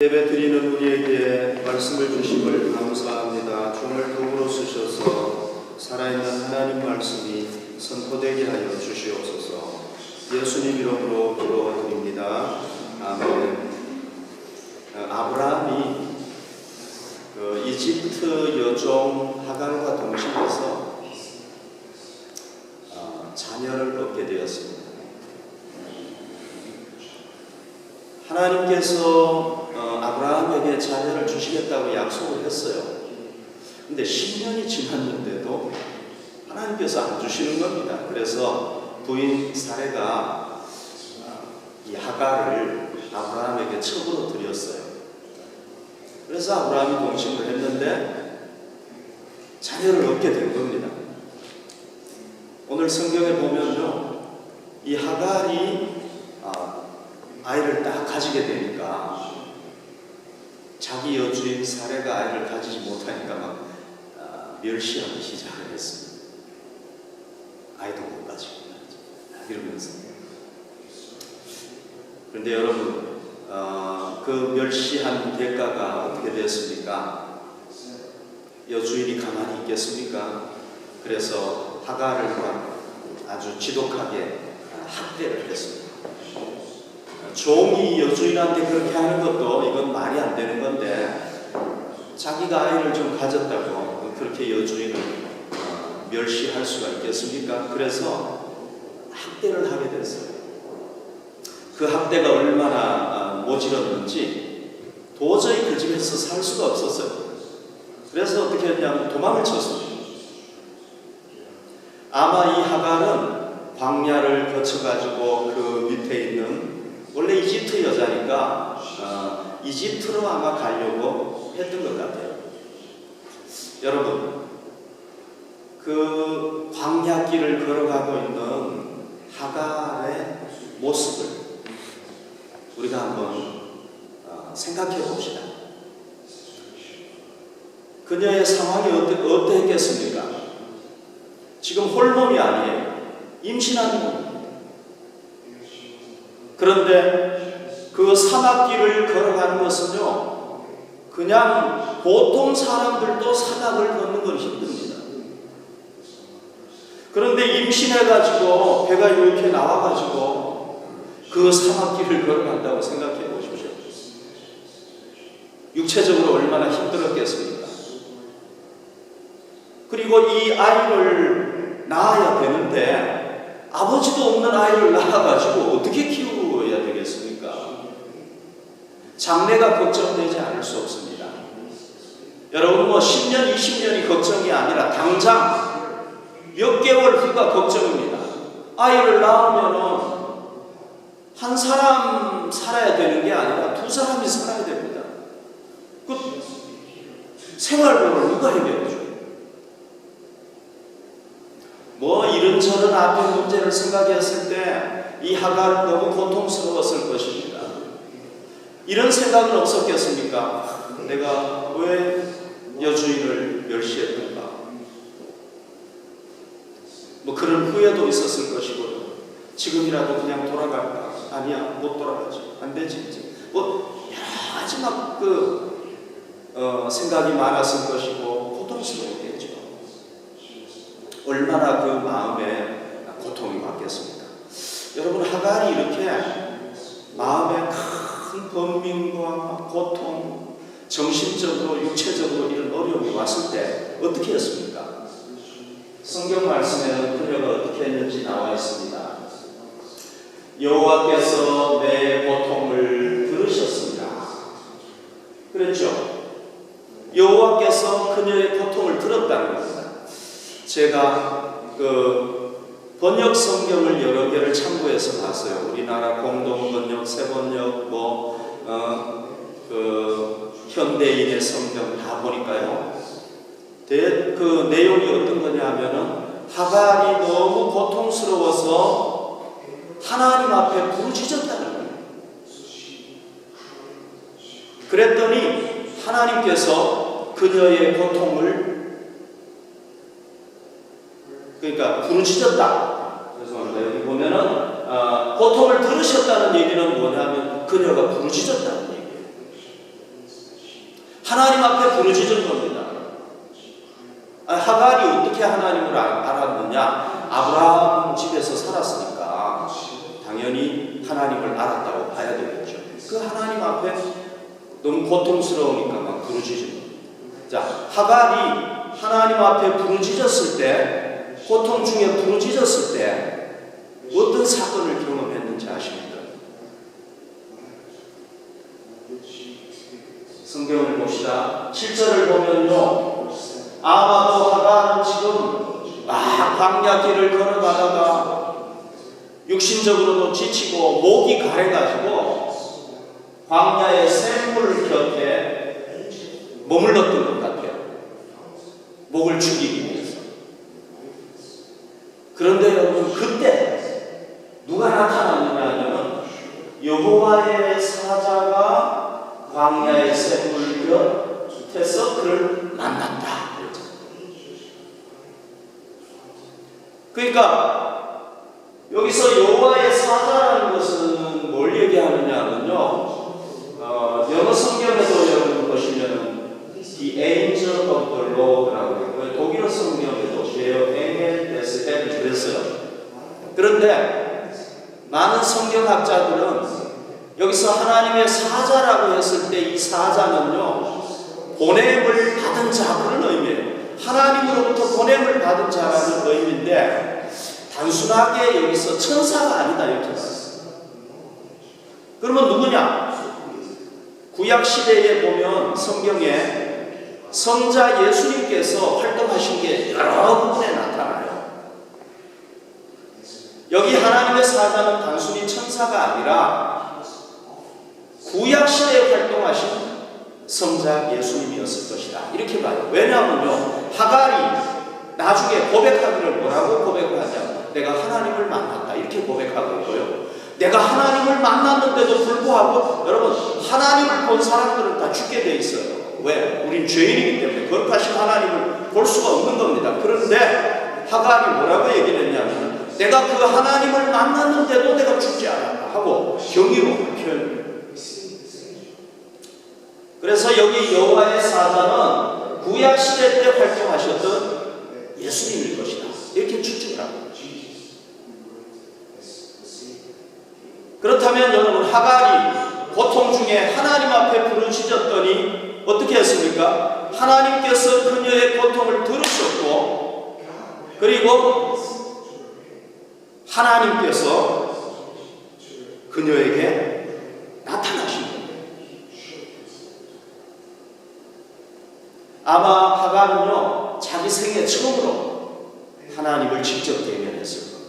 예배 드리는 우리에게 말씀을 주심을 감사합니다. 종을 도구로 쓰셔서 살아있는 하나님 말씀이 선포되게 하여 주시옵소서. 예수님 이름으로 기도드립니다. 아멘. 아브라함이 이집트 여종 하갈과 동침해서 자녀를 얻게 되었습니다. 하나님께서 아브라함에게 자녀를 주시겠다고 약속을 했어요. 근데 10년이 지났는데도 하나님께서 안 주시는 겁니다. 그래서 부인 사레가 이 하갈을 아브라함에게 첩으로 드렸어요. 그래서 아브라함이 동침을 했는데 자녀를 얻게 된 겁니다. 오늘 성경에 보면요, 이 하갈이 아이를 딱 가지게 되니까 자기 여주인 사레가 아이를 가지지 못하니까 막 멸시하기 시작을 했습니다. 아이도 못 가지고 이러면서. 그런데 여러분, 그 멸시한 대가가 어떻게 됐습니까? 여주인이 가만히 있겠습니까? 그래서 하갈을 아주 지독하게 학대를 했습니다. 종이 여주인한테 그렇게 하는 것도 이건 말이 안 되는 건데, 자기가 아이를 좀 가졌다고 그렇게 여주인을 멸시할 수가 있겠습니까? 그래서 학대를 하게 됐어요. 그 학대가 얼마나 모질었는지 도저히 그 집에서 살 수가 없었어요. 그래서 어떻게 했냐면 도망을 쳤습니다. 아마 이 하갈은 광야를 거쳐가지고 그 밑에 있는, 원래 이집트 여자니까 이집트로 아마 가려고 했던 것 같아요. 여러분, 그 광야길을 걸어가고 있는 하갈의 모습을 우리가 한번 생각해 봅시다. 그녀의 상황이 어떠했겠습니까? 지금 홀몸이 아니에요. 임신한 겁니다. 그런데 그 사막길을 걸어가는 것은요, 그냥 보통 사람들도 사막을 걷는 건 힘듭니다. 그런데 임신해가지고 배가 이렇게 나와가지고 그 사막길을 걸어간다고 생각해 보십시오. 육체적으로 얼마나 힘들었겠습니까? 그리고 이 아이를 낳아야 되는데 아버지도 없는 아이를 낳아가지고 어떻게 키워야 되겠습니까? 장래가 걱정되지 않을 수 없습니다. 여러분, 10년, 20년이 걱정이 아니라 당장 몇 개월 후가 걱정입니다. 아이를 낳으면은 한 사람 살아야 되는 게 아니라 두 사람이 살아야 됩니다. 그 생활비를 누가 해결해줘요? 이런저런 앞에 문제를 생각했을 때 이 하갈은 너무 고통스러웠을 것입니다. 이런 생각은 없었겠습니까? 내가 왜 여주인을 멸시했던가? 그런 후회도 있었을 것이고, 지금이라도 그냥 돌아갈까? 아니야, 못 돌아가지. 안 되지, 이제. 여러 가지 생각이 많았을 것이고, 고통스러웠겠죠. 얼마나 그 마음에 고통이 왔겠습니까? 여러분, 하갈이 이렇게 마음에 큰 번민과 고통, 정신적으로, 육체적으로 이런 어려움이 왔을 때 어떻게 했습니까? 성경 말씀에는 그녀가 어떻게 했는지 나와 있습니다. 여호와께서 내 고통을 들으셨습니다. 그랬죠? 여호와께서 그녀의 고통을 들었다는 겁니다. 제가 번역 성경을 여러 개를 참고해서 봤어요. 우리나라 공동 번역, 새 번역, 현대인의 성경 다 보니까요. 그 내용이 어떤 거냐 하면은, 하갈이 너무 고통스러워서 하나님 앞에 부르짖었다는 거예요. 그랬더니 하나님께서 그녀의 고통을, 그러니까 부르짖었다. 그래서 여기 보면은 고통을 들으셨다는 얘기는 뭐냐면 그녀가 부르짖었다는 얘기예요. 하나님 앞에 부르짖은 겁니다. 하갈이 어떻게 하나님을 알았느냐? 아브라함 집에서 살았으니까 당연히 하나님을 알았다고 봐야 되겠죠. 그 하나님 앞에 너무 고통스러우니까 막 부르짖은 겁니다. 자, 하갈이 하나님 앞에 부르짖었을 때, 고통 중에 부르짖었을 때 어떤 사건을 경험했는지 아십니까? 성경을 봅시다. 7절을 보면요, 아마도 하갈은 지금 막 광야 길을 걸어가다가 육신적으로도 지치고 목이 가래가지고 광야의 샘물 곁에 머물렀던 것 같아요. 목을 죽이기 위해서. 그런데 여러분, 그때 누가 나타났느냐 하면 여호와의 사자가 광야의 샘물 곁에서 그를 만난다. 그러니까 여기서 여호와의 사자라는 것은 뭘 얘기하느냐 하면요, 영어 성경에도 여러분 보시면 The angel of the Lord라고 있고요. 독일어 성경에도 Der Engel des Herrn 그랬어요. 그런데 많은 성경학자들은 여기서 하나님의 사자라고 했을 때 이 사자는요, 보냄을 받은 자, 그런 의미예요. 하나님으로부터 보냄을 받은 자라는 의미인데 단순하게 여기서 천사가 아니다 이렇게 봤어요. 그러면 누구냐? 구약 시대에 보면 성경에 성자 예수님께서 활동하신 게 여러 부분에 나타나요. 여기 하나님의 사자는 단순히 천사가 아니라 구약 시대에 활동하신 성자 예수님이었을 것이다 이렇게 봐요. 왜냐하면요, 하갈이 나중에 고백하기를 뭐라고 고백하냐? 내가 하나님을 만났다 이렇게 고백하고 있고요. 내가 하나님을 만났는데도 불구하고 여러분, 하나님을 본 사람들은 다 죽게 돼 있어요. 왜? 우린 죄인이기 때문에 거룩하신 하나님을 볼 수가 없는 겁니다. 그런데 하갈이 뭐라고 얘기를 했냐면 내가 그 하나님을 만났는데도 내가 죽지 않았다 하고 경이로운 표현을. 그래서 여기 여호와의 사자는 구약 시대 때 활동하셨던 예수님일 것이다 이렇게 추측을 합니다. 그렇다면 여러분, 하갈이 고통 중에 하나님 앞에 부르짖었더니 어떻게 했습니까? 하나님께서 그녀의 고통을 들으셨고, 그리고 하나님께서 그녀에게 나타나신 겁니다. 아마 하갈은요, 자기 생애 처음으로 하나님을 직접 대면했을 겁니다.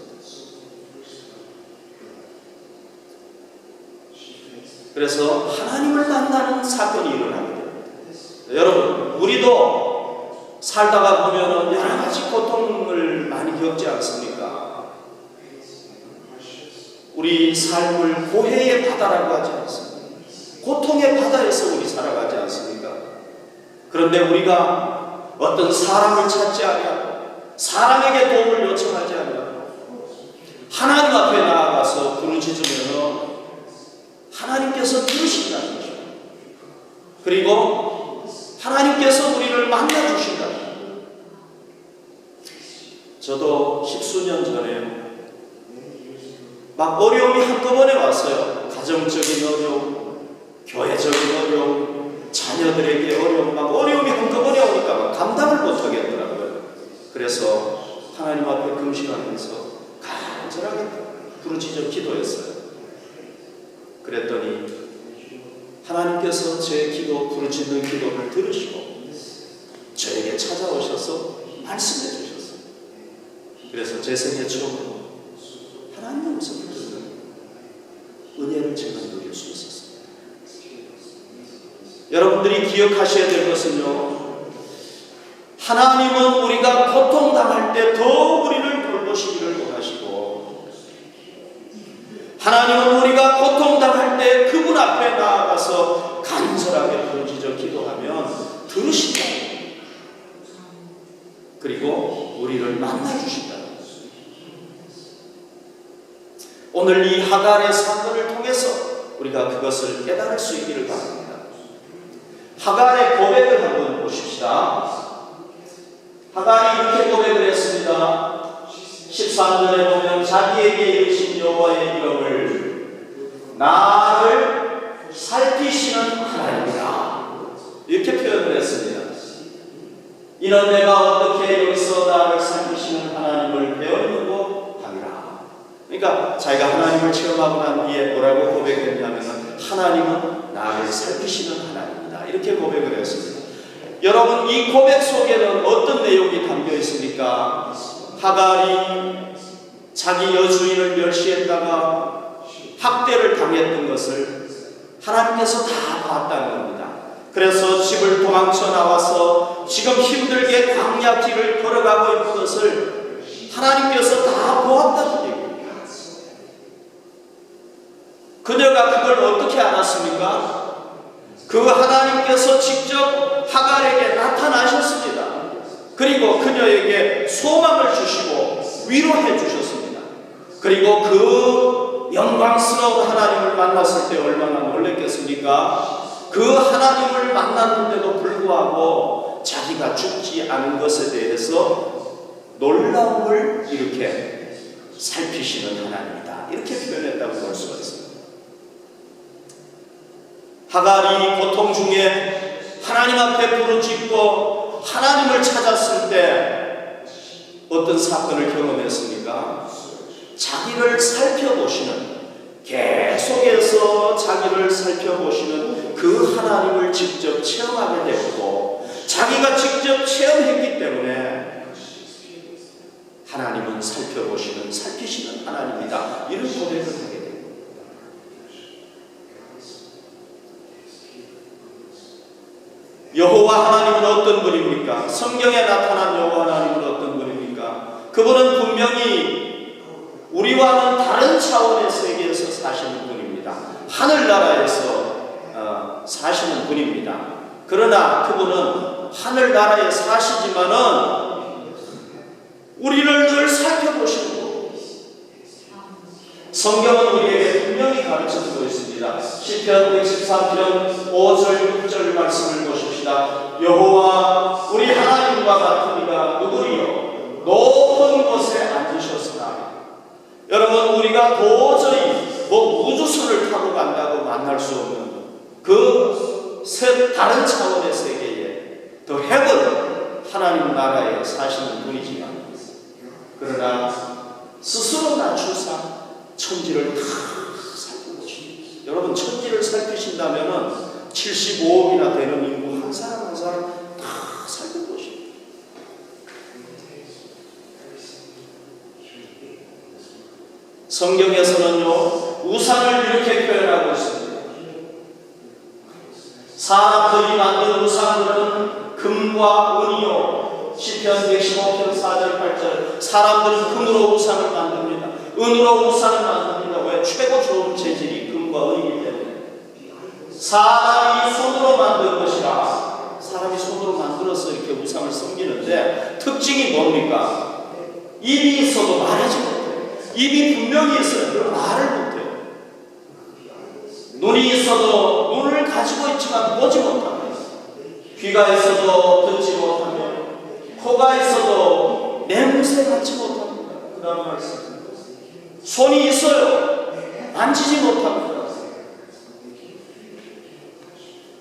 그래서 하나님을 만나는 사건이 일어나게 됩니다. 여러분, 우리도 살다가 보면은 여러 가지 고통을 많이 겪지 않습니까? 우리 삶을 고해의 바다라고 하지 않습니까? 고통의 바다에서 우리 살아가지 않습니까? 그런데 우리가 어떤 사람을 찾지 아니하고 사람에게 도움을 요청하지 아니하고 하나님 앞에 나아가서 부르짖으면 하나님께서 들으신다는 거죠. 그리고 하나님께서 우리를 만나주신다는 거죠. 저도 10수년 전에 막 어려움이 한꺼번에 왔어요. 가정적인 어려움, 교회적인 어려움, 자녀들에게 어려움, 막 어려움이 한꺼번에 오니까 막 감당을 못하겠더라고요. 그래서 하나님 앞에 금식하면서 간절하게 부르짖어 기도했어요. 그랬더니 하나님께서 제 기도, 부르짖는 기도를 들으시고 저에게 찾아오셔서 말씀해 주셨어요. 그래서 제 생애 처음으로 하나님의 음성을 듣는 은혜를 제가 누릴 수 있었습니다. 여러분들이 기억하셔야 될 것은요, 하나님은 우리가 고통당할 때 더 우리를 돌보시기를 원하시고, 하나님은 우리가 고통당할 때 그분 앞에 나아가서 간절하게 부르짖어 기도하면 들으신다. 그리고 우리를 만나주신다. 오늘 이 하갈의 사건을 통해서 우리가 그것을 깨달을 수 있기를 바랍니다. 하갈의 고백을 한번 보십시다. 하갈이 이렇게 고백을 했습니다. 13절에 보면 자기에게 이르신 여호와의 이름을 나를 살피시는 하나님이다, 이렇게 표현을 했습니다. 이런 내가 어떻게 여기서 나를 살피시는 하나님을 배웠는고 하리라. 그러니까 자기가 하나님을 체험하고 난 뒤에 뭐라고 고백했냐면 하나님은 나를 살피시는 하나님이다, 이렇게 고백을 했습니다. 여러분, 이 고백 속에는 어떤 내용이 담겨 있습니까? 하갈이 자기 여주인을 멸시했다가 학대를 당했던 것을 하나님께서 다 봤다는 겁니다. 그래서 집을 도망쳐 나와서 지금 힘들게 광야 길을 걸어가고 있는 것을 하나님께서 다 보았다는 얘기입니다. 그녀가 그걸 어떻게 알았습니까? 그 하나님께서 직접 하갈에게 나타나셨습니다. 그리고 그녀에게 소망을 주시고 위로해 주셨습니다. 그리고 그 영광스러운 하나님을 만났을 때 얼마나 놀랐겠습니까? 그 하나님을 만났는데도 불구하고 자기가 죽지 않은 것에 대해서 놀라움을 이렇게 살피시는 하나님이다, 이렇게 표현했다고 볼 수가 있습니다. 하갈이 고통 중에 하나님 앞에 부르짖고 하나님을 찾았을 때 어떤 사건을 경험했습니까? 자기를 살펴보시는, 계속해서 자기를 살펴보시는 그 하나님을 직접 체험하게 되었고, 자기가 직접 체험했기 때문에 하나님은 살펴보시는, 살피시는 하나님이다, 이런 고백을 하게 됩니다. 여호와 하나님은 어떤 분입니까? 성경에 나타난 여호와 하나님은 어떤 분입니까? 그분은 분명히 우리와는 다른 차원의 세계에서 사시는 분입니다. 하늘나라에서 사시는 분입니다. 그러나 그분은 하늘나라에 사시지만은 우리를 늘 살펴보시는 분. 성경은 우리에게 분명히 가르쳐주고 있습니다. 시편 113편 5절 6절 말씀을 보십시다. 여호와 우리 하나님과 같은 이가 누구리요? 높은 곳에 앉으셨으나. 여러분, 우리가 도저히 우주선을 타고 간다고 만날 수 없는 그 다른 차원의 세계에 더 헤븐, 하나님 나라에 사시는 분이지만, 그러나 스스로 낮추사 천지를 다 살펴보십니다. 여러분, 천지를 살피신다면은 75억이나 되는 인구 한 사람 한 사람 다 살펴보십니다. 성경에서는요, 우상을 이렇게 표현하고 있습니다. 사람들이 만든 우상들은 금과 은이요. 시편 115편 4절 8절. 사람들은 금으로 우상을 만듭니다. 은으로 우상을 만듭니다. 왜? 최고 좋은 재질이 금과 은이기 때문에. 사람이 손으로 만든 것이라, 사람이 손으로 만들어서 이렇게 우상을 섬기는데 특징이 뭡니까? 입이 있어도 말하지 못해요. 입이 분명히 있어요. 그럼 말을 못해요. 눈이 있어도 눈을 가지고 있지만 보지 못합니다. 귀가 있어도 듣지 못하며, 코가 있어도 냄새 맡지 못합니다. 그 다음 말씀. 손이 있어요. 만지지 못합니다.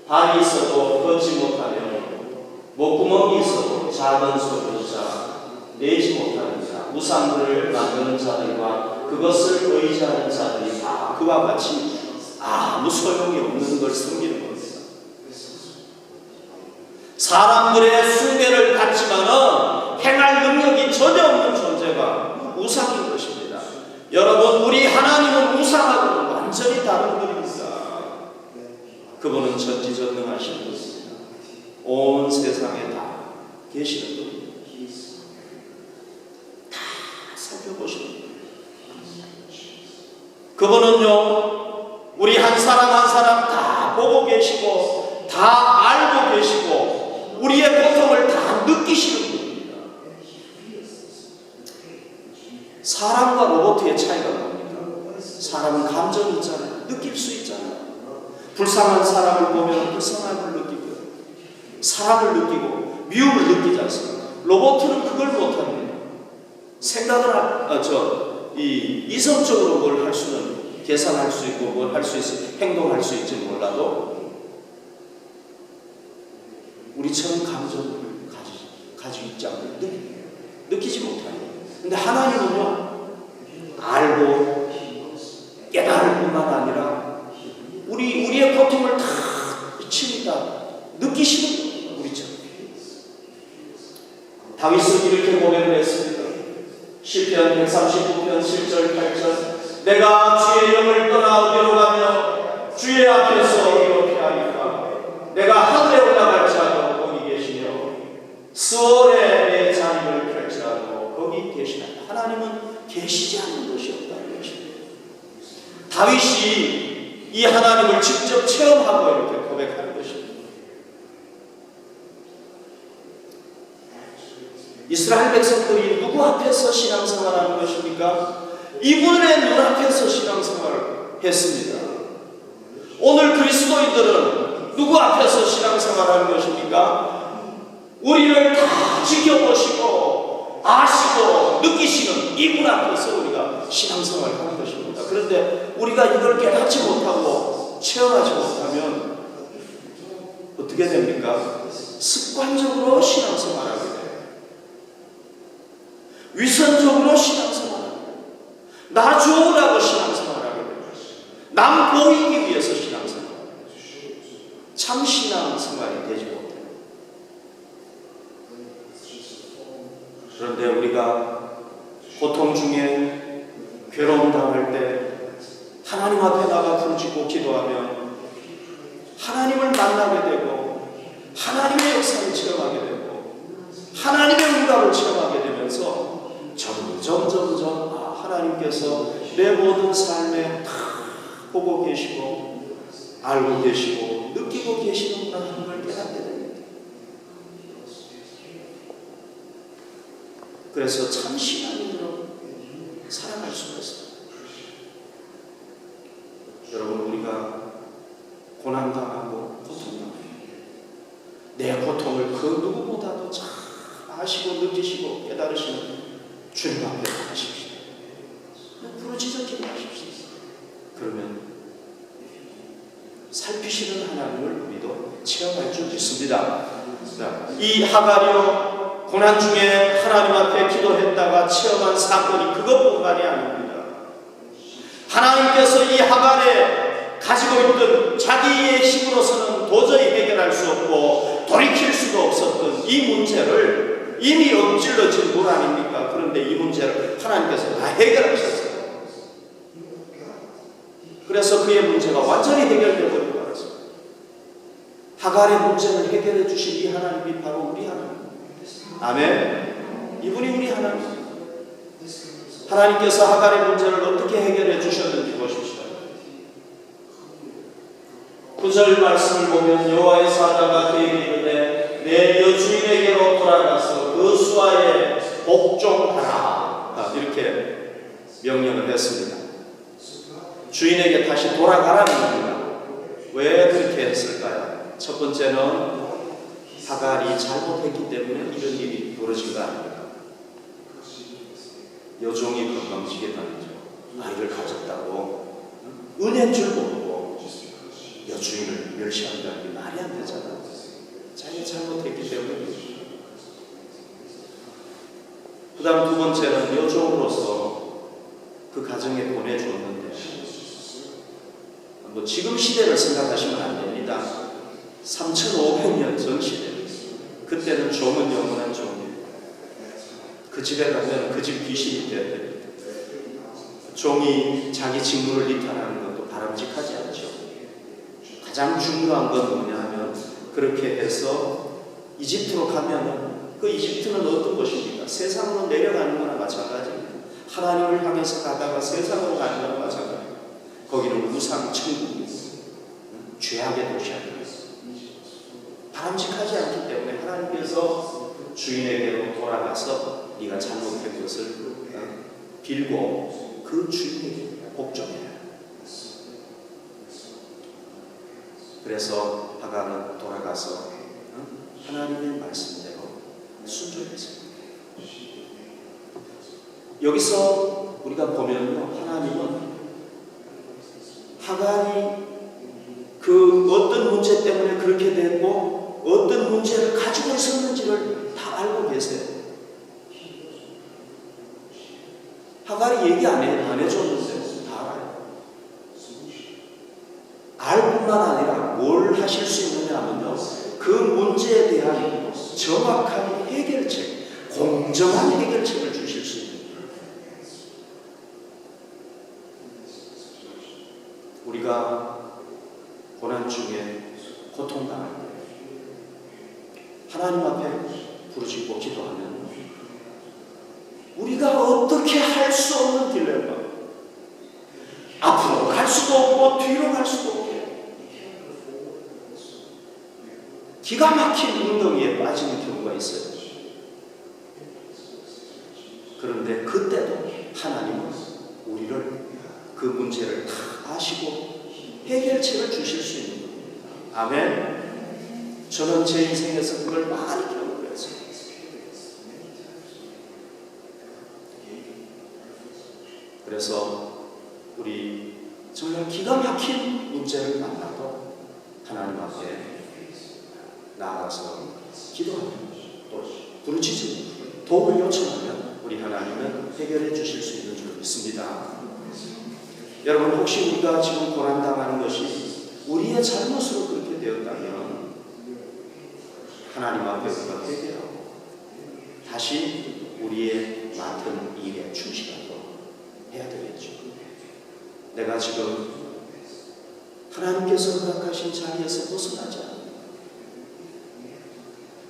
발이 있어도 걷지 못하며, 목구멍이 있어도 작은 소리조차 내지 못합니다. 우상들을 만드는 자들과 그것을 의지하는 자들이 다 그와 같이 아무 소용이 없는 걸 섬기는 겁니다. 사람들의 숭배를 받지만은 행할 능력이 전혀 없는 존재가 우상인 것입니다. 여러분, 우리 하나님은 우상하고는 완전히 다른 분입니다. 그분은 전지전능하신 분입니다. 온 세상에 다 계시는 분입니다. 다 살펴보시는 분입니다. 그분은요, 우리 한 사람 한 사람 다 보고 계시고 다 알고 계시고 우리의 고통을 다 느끼시는 분입니다. 사람과 로봇의 차이가 뭡니까? 사람은 감정이 있잖아요. 느낄 수 있잖아요. 불쌍한 사람을 보면 불쌍함을 느끼고요. 사랑을 느끼고 미움을 느끼지 않습니까? 로봇은 그걸 못합니다. 생각을 이성적으로 뭘 할 수는 계산할 수 있고 뭘 할 수 있어 행동할 수 있지 몰라도 우리처럼 감정을 가지고 있지 않고 느끼지 못해요. 근데 하나님은요, 알고 깨달을 뿐만 아니라 우리의 고통을 다 치니까 느끼시는 거예요. 우리처럼. 다윗은 이렇게 고백을 했습니다. 시편 139편 7절 8절 내가 주의 영을 떠나 어디로 가며 주의 앞에서 어디로 피하리까. 내가 하늘에 올라갈지라도 거기 계시며 스월에 내 자리를 펼지라도 거기 계시나. 하나님은 계시지 않는 것이 없다는 것입니다. 다윗이 이 하나님을 직접 체험하고 이렇게 고백하는 것입니다. 이스라엘 백성들이 누구 앞에서 신앙생활하는 것입니까? 이분의 눈앞에서 신앙생활을 했습니다. 오늘 그리스도인들은 누구 앞에서 신앙생활하는 것입니까? 우리를 다 지켜보시고 아시고 느끼시는 이분 앞에서 우리가 신앙생활을 하는 것입니다. 그런데 우리가 이걸 깨닫지 못하고 체험하지 못하면 어떻게 됩니까? 습관적으로 신앙생활하게 돼요. 위선적으로 신앙생활하게 돼요. 나 좋으라고 신앙생활하게 돼요. 남 보이기 위해서 신앙생활하게 돼요. 참 신앙생활이 되지 못해요. 그런데 우리가 고통 중에 괴로움 당할 때 하나님 앞에 나가 부르짖고 기도하면 하나님을 만나게 되고 하나님의 역사를 체험하게 되고 하나님의 응답을 체험하게 되면서 점점 하나님께서 내 모든 삶에 다 보고 계시고 알고 계시고 느끼고 계시는구나 하는 걸 깨닫게 됩니다. 그래서 참 신앙인으로 살아갈 수가 있어요. 여러분, 우리가 고난당하고 고통당하고 내 고통을 그 누구보다도 잘 아시고 느끼시고 깨달으시는 주님 앞에 가십시오. 부르짖어 기도하십시오. 그러면 살피시는 하나님을 우리도 체험할 줄 믿습니다. 이 하갈이요, 고난 중에 하나님 앞에 기도했다가 체험한 사건이 그것뿐만이 아닙니다. 하나님께서 이 하갈에 가지고 있던 자기의 힘으로서는 도저히 해결할 수 없고 돌이킬 수도 없었던 이 문제를 이미 엎질러진 물 아닙니까? 그런데 이 문제를 하나님께서 다 해결하셨어요. 그래서 그의 문제가 완전히 해결되어 버리고 말았습니다. 하갈의 문제를 해결해 주신 이 하나님이 바로 우리 하나님. 아멘. 이분이 우리 하나님. 하나님께서 하갈의 문제를 어떻게 해결해 주셨는지 보십시오. 9절 말씀을 보면 여호와의 사자가 그에게 이르되 내 여주인에게로 돌아가서 그 수하에 복종하라. 이렇게 명령을 했습니다. 주인에게 다시 돌아가라는 겁니다. 왜 그렇게 했을까요? 첫 번째는 하갈이 잘못했기 때문에 이런 일이 벌어진 거 아닙니까? 여종이 건방지게 다니죠. 아이를 가졌다고 은혜인 줄 모르고 여주인을 멸시한다는 게 말이 안 되잖아요. 자기가 잘못했기 때문에. 그 다음 두 번째는 여종으로서 그 가정에 보내주었는데 뭐 지금 시대를 생각하시면 안 됩니다. 3,500년 전 시대. 그때는 종은 영원한 종이에요. 그 집에 가면 그 집 귀신이 되어야 됩니다. 종이 자기 직무를 이탈하는 것도 바람직하지 않죠. 가장 중요한 건 뭐냐 하면 그렇게 해서 이집트로 가면은 그 이집트는 어떤 곳입니까? 세상으로 내려가는 거나 마찬가지입니다. 하나님을 향해서 가다가 세상으로 가는 거나 마찬가지입니다. 거기는 우상 천국이고 죄악의 도시 아닙니까? 바람직하지 않기 때문에 하나님께서 주인에게로 돌아가서 네가 잘못한 것을 빌고 그 주인에게 복종해라. 그래서 하갈은 돌아가서 하나님의 말씀대로 순종했습니다. 여기서 우리가 보면요, 하나님은 하갈이 그 어떤 문제 때문에 그렇게 됐고 어떤 문제를 가지고 있었는지를 다 알고 계세요. 하갈이 얘기 안 해줬는데 다 알아요. 알 뿐만 아니라 뭘 하실 수 있느냐 하면요, 그 문제에 대한 정확한 해결책, 공정한 해결책을 주실 수 있는 거예요. 우리가 고난 중에 고통당할 때 하나님 앞에 부르짖고 기도하면 우리가 어떻게 할 수 없는 딜레마, 앞으로 갈 수도 없고 뒤로 갈 수도 없고 기가 막힌 웅덩이에 빠지는 경우가 있어요. 그런데 그때도 하나님은 우리를 그 문제를 다 아시고 해결책을 주실 수 있는 겁니다. 아멘. 저는 제 인생에서 그걸 많이 경험을 했어요. 그래서 우리 정말 기가 막힌 문제를 만나도 하나님 앞에 나아가서 기도하면 또 부르짖으면 도움을 요청하면 우리 하나님은 해결해 주실 수 있는 줄 믿습니다. 여러분, 혹시 우리가 지금 고난당하는 것이 우리의 잘못으로 그렇게 되었다면 하나님 앞에 우리가 회개하고 다시 우리의 맡은 일에 충실하도록 해야 되겠죠. 내가 지금 하나님께서 허락하신 자리에서 벗어나지 않는,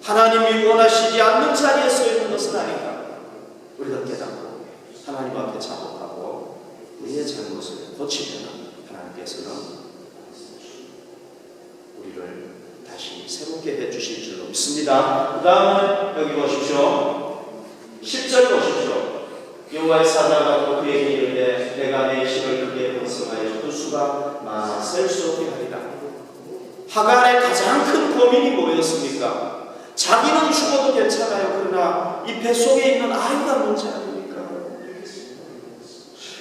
하나님이 원하시지 않는 자리에 서 있는 것은 아닌가, 우리가 깨닫고 하나님 앞에 자복하고 우리의 잘못을 고치면 하나님께서는 우리를 다시 새롭게 해주실 줄로 믿습니다. 그 다음은 여기 보십시오. 10절 보십시오. 여호와의 사자가 또 그에게 이르되 내가 내 실을 크게 번성하여 그 수가 많아 셀 수 없게 하리라. 하갈의 가장 큰 고민이 뭐였습니까? 자기는 죽어도 괜찮아요. 그러나 이 뱃속에 있는 아이가 문제 아닙니까?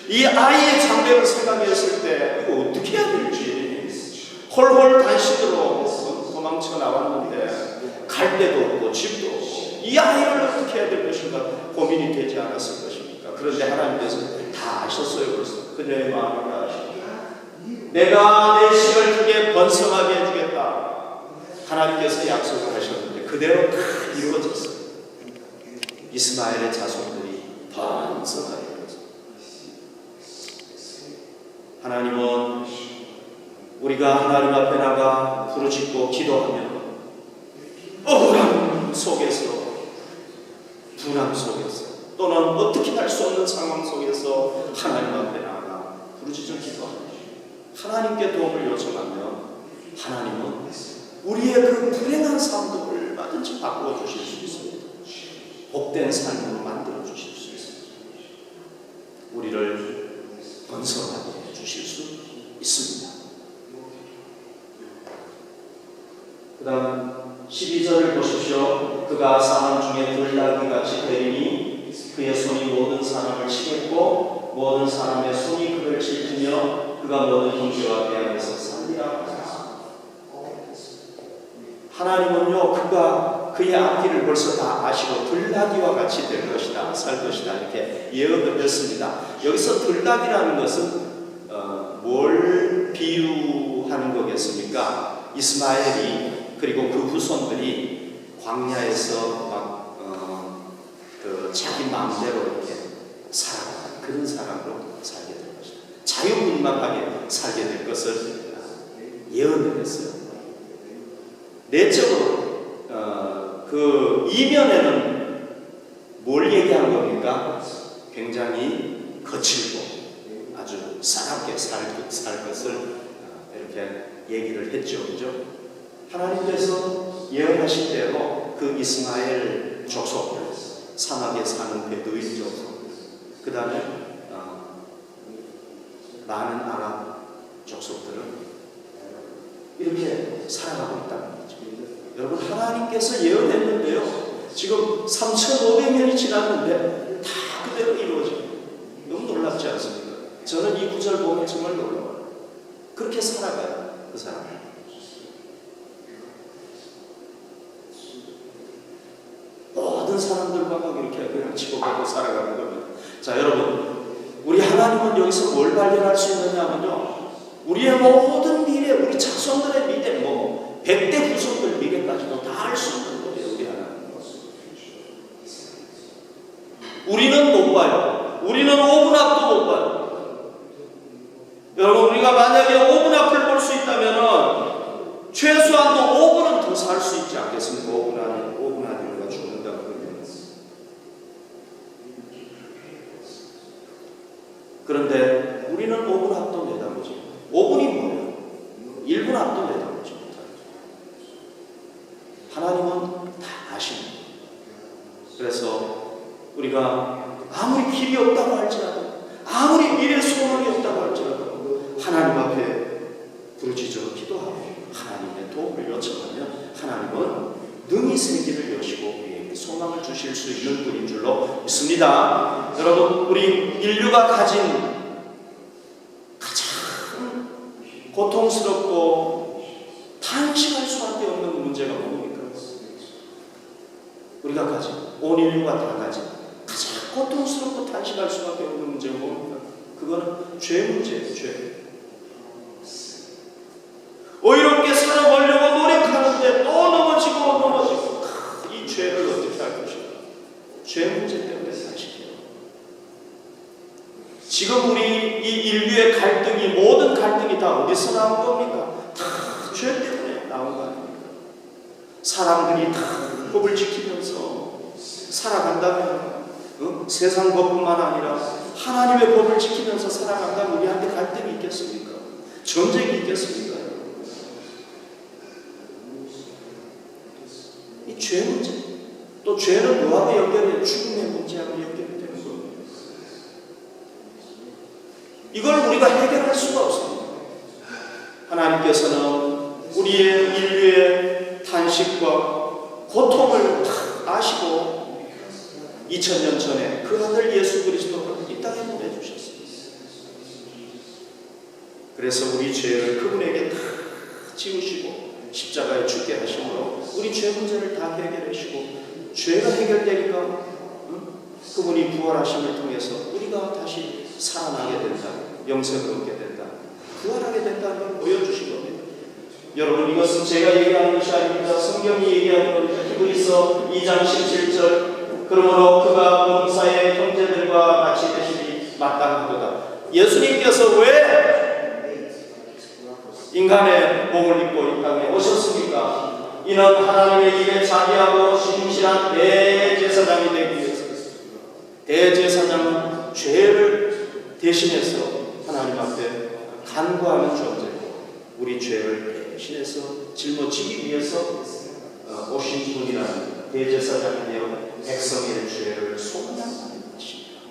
이 아이의 장래를 생각했을 때 이거 어떻게 해야 될지 홀홀 단신으로 도망쳐 나왔는데 갈 데도 없고 집도 없고 이 아이를 어떻게 해야 될 것인가 고민이 되지 않았을 것입니까? 그런데 하나님께서 다 아셨어요. 그래서 그녀의 마음을 다 아십니다. 내가 내 실을 크게 번성하게 해주겠다. 하나님께서 약속을 하셨는데 그대로 다 이루어졌어요. 이스마엘의 자손들이 번성하게 되었어요. 하나님은 우리가 하나님 앞에 나가 부르짖고 기도하면 억울함 속에서, 분함 속에서, 또는 어떻게 할 수 없는 상황 속에서 하나님 앞에 나가 부르짖어 기도하면 하나님께 도움을 요청하면 하나님은 우리의 그 불행한 삶도 얼마든지 바꾸어 주실 수 있습니다. 복된 삶으로 만들어 주실 수 있습니다. 우리를 번성하게 해 주실 수 있습니다. 그 다음 12절을 보십시오. 그가 사람 중에 들나귀같이 되리니 그의 손이 모든 사람을 치겠고 모든 사람의 손이 그를 찔으며 그가 모든 형제와 대항해서 살리라. 하나님은요, 그가 그의 앞길을 벌써 다 아시고 들나귀와 같이 될 것이다, 살 것이다 이렇게 예언을 했습니다. 여기서 들나귀라는 것은 뭘 비유하는 거겠습니까? 이스마엘이 그리고 그 후손들이 광야에서 막 자기 마음대로 이렇게 살아가는 그런 사람으로 살게 될 것이다. 자유분방하게 살게 될 것을 예언을 했어요. 내적으로 그 이면에는 뭘 얘기한 겁니까? 굉장히 거칠고 아주 싸납게 살 것을 이렇게 얘기를 했죠, 그죠? 하나님께서 예언하신 대로 그 이스마엘 족속, 사막에 사는 베두인 족속, 그 다음에 많은 아랍 족속들은 이렇게 살아가고 있다는 거죠. 여러분, 하나님 하나님께서 예언했는데요. 지금 3,500년이 지났는데 다 그대로 이루어져요. 너무 놀랍지 않습니까? 저는 이 구절 보면 정말 놀라워요. 그렇게 살아가요, 그 사람. 모든 사람들과 막 이렇게 그냥 치고받고 살아가는 겁니다. 자, 여러분, 우리 하나님은 여기서 뭘 발견할 수 있느냐면요, 우리의 모든 미래, 우리 자손들의 미래, 100대 후손들 미래까지도 다 알 수 있는 거예요, 우리 하나님. 우리는 못 봐요. 우리는 5분 앞도 못 봐요. 여러분, 우리가 만약에 5분 앞을 볼 수 있다면 최소한도 5분은 더 살 수 있지 않겠습니까? 5분 안에 우리가 죽는다고 그러면. 그런데 우리는 5분 앞도 내다보지. 5분이 뭐예요? 1분 앞도 내다보지 못하죠. 하나님은 다 아십니다. 그래서 우리가 아무리 길이 없다고 할지라도, 아무리 미래 소망이 없다고 할지라도 하나님 앞에 부르짖어 기도하고 하나님의 도움을 요청하면 하나님은 능히 세계를 여시고 우리에게 소망을 주실 수 있는 분인 줄로 믿습니다. 여러분, 우리 인류가 가진 가장 고통스럽고 탄식할 수밖에 없는 문제가 뭡니까? 우리가 가진, 온 인류가 다 가진 가장 고통스럽고 탄식할 수밖에 없는 문제가 뭡니까? 그거는 죄 문제예요. 죄. 의롭게 살아보려고 노력하는데 또 넘어지고 이 죄를 어떻게 할 것인가? 죄 문제 때문에 탄식해요. 지금 우리 이 인류의 갈등이, 모든 갈등이 다 어디서 나온 겁니까? 다 죄 때문에 나온 거 아닙니까? 사람들이 다 법을 지키면서 살아간다면 세상 법뿐만 아니라 하나님의 법을 지키면서 살아간다면 우리한테 갈등이 있겠습니까? 전쟁이 있겠습니까? 이 죄 문제, 또 죄는 뭐하고 연결해요? 죽음의 문제하고 연결이 되는 겁니다. 이걸 우리가 해결할 수가 없습니다. 하나님께서는 우리의 인류의 탄식과 고통을 다 아시고 2000년 전에 그 아들 예수 그리스도를 이 땅에 보내주셨습니다. 그래서 우리 죄를 그분에게 다 지우시고 십자가에 죽게 하심으로 우리 죄 문제를 다 해결해 주시고, 죄가 해결되니까 그분이 부활하심을 통해서 우리가 다시 살아나게 된다, 영생을 얻게 된다, 부활하게 된다는 걸 보여주신 겁니다. 여러분, 이것은 제가 얘기하는 것이 아닙니다. 성경이 얘기하는 겁니다. 히브리서 2장 17절, 그러므로 그가 범사의 형제들과 같이 되시니 마땅하도다. 예수님께서 왜 인간의 몸을 입고 이 땅에 오셨습니까? 이는 하나님의 입에 자비하고 신실한 대제사장이 되기 위해서. 대제사장은 죄를 대신해서 하나님 앞에 간구하는 존재고, 우리 죄를 대신해서 짊어지기 위해서 오신 분이라는 대제사장이며 백성의 죄를 소망하는 것입니다.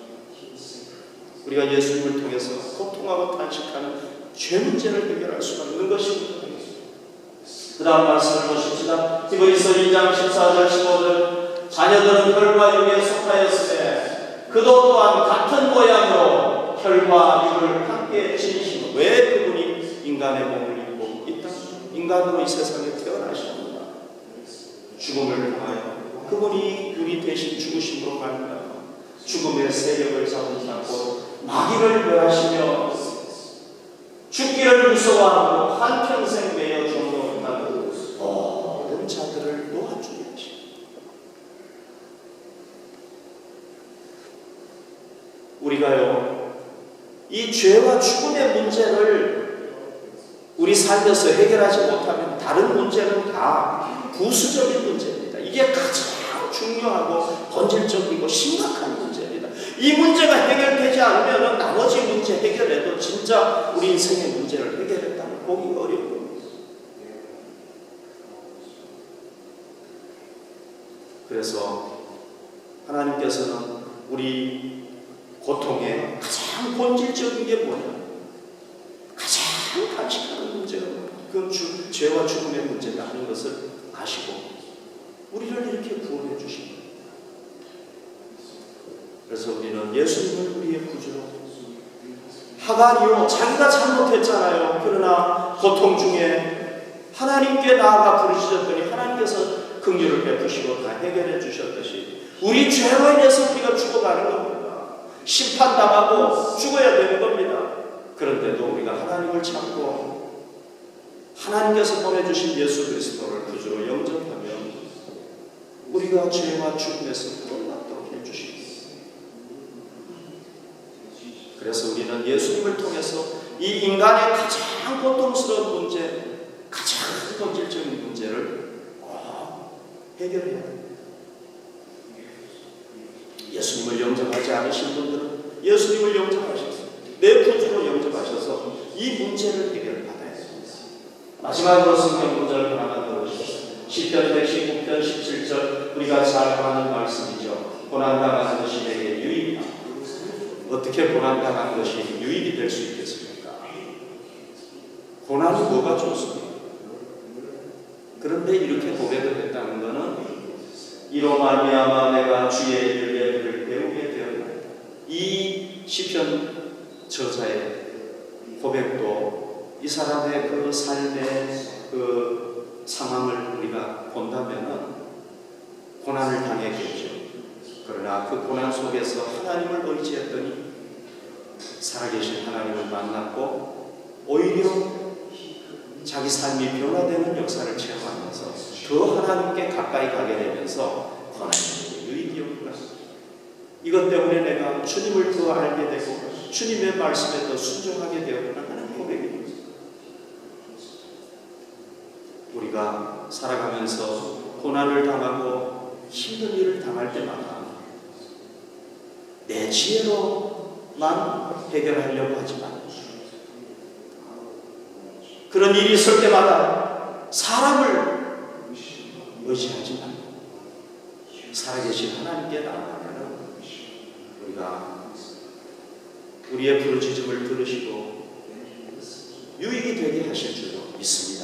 우리가 예수님을 통해서 고통하고 탄식하는 죄 문제를 해결할 수가 있는 것입니다. 그 다음 말씀을 보십시다. 히브리서 2장 14절 15절, 자녀들은 혈과 육에 속하였으되 그도 또한 같은 모양으로 혈과 육을 함께 지니시고. 왜 그분이 인간의 몸을 입고 이 땅 인간으로 이 세상에 태어나셨는가? 죽음을 통하여 그분이 우리 대신 죽으심으로 말미암아 죽음의 세력을 잡지 않고 마귀를 멸하시며 죽기를 무서워하고 한평생 매여 존경한다고 모든 자들을 놓아주게 하십니다. 우리가요, 이 죄와 죽음의 문제를 우리 살면서 해결하지 못하면 다른 문제는 다 부수적인 문제입니다. 이게 가장 중요하고 본질적이고 심각한 문제입니다. 이 문제가 해결되지 않으면 나머지 문제 해결해도 진짜 우리 인생의 문제를 해결했다는 보기 어려운 겁니다. 그래서 하나님께서는 우리 고통의 가장 본질적인 게 뭐냐? 가장 간직하는 문제가 그건 죄와 죽음의 문제가 아닌 것을 아시고 우리를 이렇게 구원해 주신 거예요. 그래서 우리는 예수님을 우리의 구주로, 하가리요, 자기가 잘못했잖아요. 그러나 고통 중에 하나님께 나아가 부르짖었더니 하나님께서 긍휼을 베푸시고 다 해결해 주셨듯이 우리 죄로 인해서 우리가 죽어가는 겁니다. 심판당하고 죽어야 되는 겁니다. 그런데도 우리가 하나님을 찾고 하나님께서 보내주신 예수 그리스도를 구주로 영접하면 우리가 죄와 죽음에서 구원받도록 해주십니다. 그래서 우리는 예수님을 통해서 이 인간의 가장 고통스러운 문제, 가장 본질적인 문제를 해결해야 합니다. 예수님을 영접하지 않으신 분들은 예수님을 영접하셔서 내 구주로 영접하셔서 이 문제를 해결받아야 됩니다. 마지막으로 성경 구절을 하나 들어주십시오. 시편 119편 17절 우리가 잘 아는 말씀이죠. 고난당하는 것이 내게 유익이다. 어떻게 고난당한 것이 유익이 될 수 있겠습니까? 고난이 뭐가 좋습니까? 그런데 이렇게 고백을 했다는 것은 이로 말미암아 내가 주의 일을 예배를 배우게 되었나이다. 이 시편 저자의 고백도 이 사람의 그 삶의 그 상황을 우리가 본다면은 고난을 당했겠죠. 그러나 그 고난 속에서 하나님을 의지했더니 살아계신 하나님을 만났고 오히려 자기 삶이 변화되는 역사를 체험하면서 더 하나님께 가까이 가게 되면서 고난이 유익이었구나. 이것 때문에 내가 주님을 더 알게 되고 주님의 말씀에 더 순종하게 되었구나 하는 고백입니다. 우리가 살아가면서 고난을 당하고 힘든 일을 당할 때마다 내 지혜로만 해결하려고 하지만 그런 일이 있을 때마다 사람을 의지하지 말고 살아계신 하나님께 나아가면 우리가 우리의 부르짖음을 들으시고 유익이 되게 하실 줄로 믿습니다.